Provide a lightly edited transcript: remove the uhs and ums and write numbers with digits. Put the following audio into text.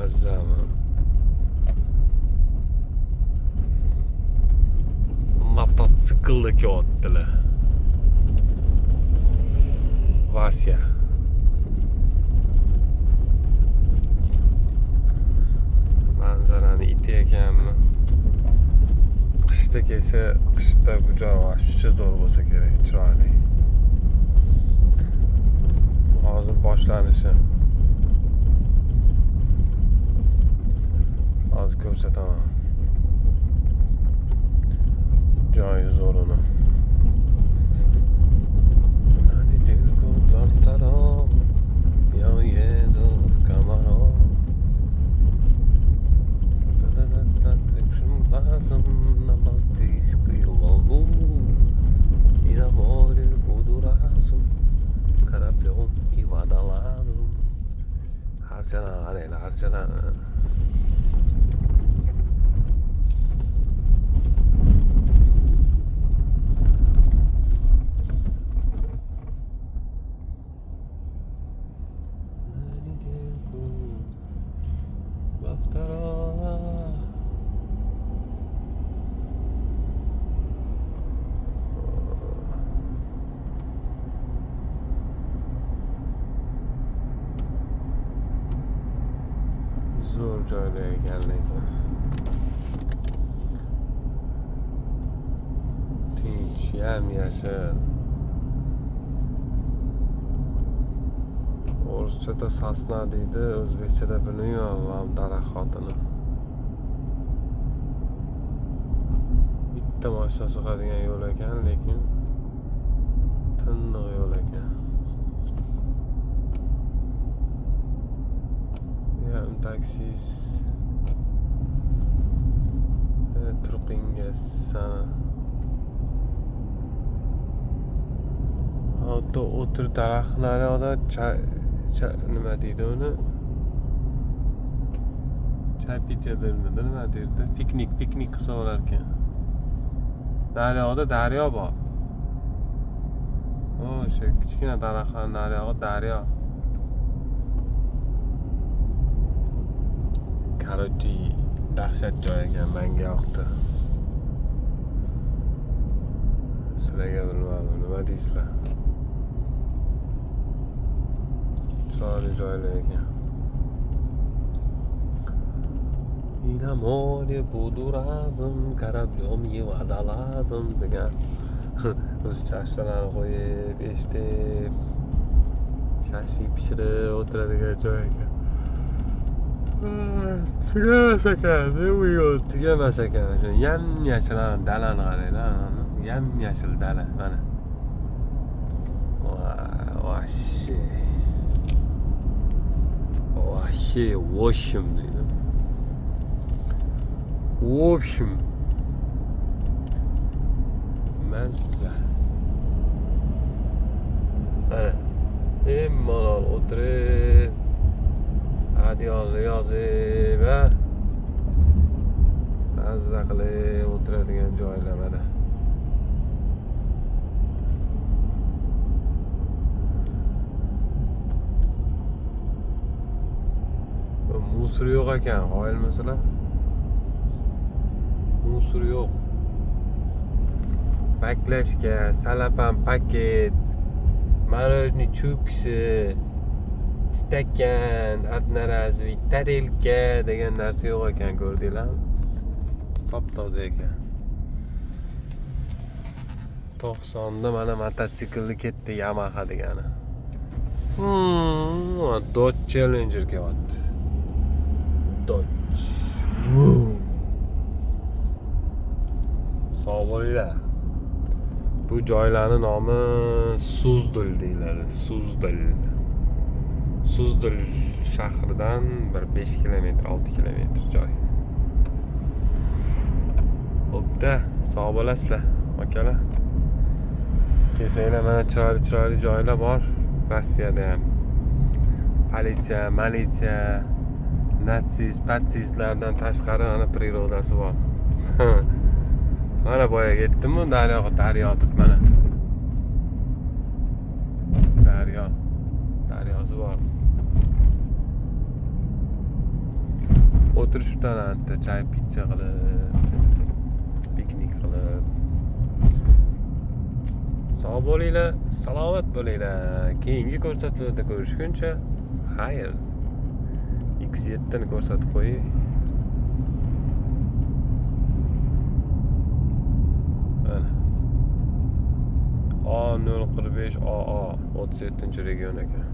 Muazzam. Mototsiklda kelyaptilar. Vasya. Manzarani itekanmi? Qishda kelsa, qishda bu joy vashcha zo'r bo'lsa kerak, chiroyli. Hozir boshlanishi. Hozir ko'rsataman. Joyi zo'rini. Harcana. Zo'r joyda ekan lekin. Tinch, yam-yashil. O'rischada sasna deydi, o'zbekchada bilmayman, daraxt xotini. Bitta mashina chiqadigan yo'l ekan, lekin tindiq yo'l ekan. Taksiz turqinga sana auto o'tir daraxt naryoqda nima deydi uni chapityadirmi nima deydi piknik qilsa bo'lar ekan. Naryoqda daryo bor. O'sha kichkina daraxtlar naryog'i daryo. Qaroti dahshat joy ekan, menga yoqdi. Sizlarga bilmadim, nima deysizlar? Chiroyli joylar ekan. Ina more budu razım, karablom yevada lazım degan. Ruscha ashulalarni qo'yib, eshitib, shashi pishirib o'tiradigan joy ekan. Tugamas ekan, bu yo'l tugamas ekan. Yam-yashil dalani qaranglar, yam-yashil dala mana. Вообще, в общем, deydi. В общем, men sizlar mana malol o'tirib Adiyonni yozib, mazza qilib o'tiradigan joylar mana. Musor yo'q ekan, qoyilmisizlar? Musor yo'q. Baklashka, salapan paket, morojniy cho'kisi, stakan, одноразовый, tarelka degan narsa yo'q ekan, ko'rdinglarmi? Top-toza ekan. 90da mana mototsiklni ketdi Yamaha degani. Dodge Challenger kelyapti. Dodge. Sog' bo'linglar. Bu joylarning nomi Suzdal deyiladi. Suzdal shahridan bir 5 kilometr, 6 kilometr joy. Xo'pda, sog' bo'lasizlar, akalar. Kelsanglar mana chiroyli joylar bor Rossiyada ham. Politsiya, patsistlardan tashqari ana prirodasi bor. Mana boya ketdim-ku, daryo mana. Daryosi bor. o'tirishibdi bitta chay pitsa qilib, piknik qilib. Sog' bo'linglar, salomat bo'linglar. Keyingi ko'rsatuvlarda ko'rishguncha, xayr. X7 ni ko'rsatib qo'ying. Mana. A045 AA 37-region ekan.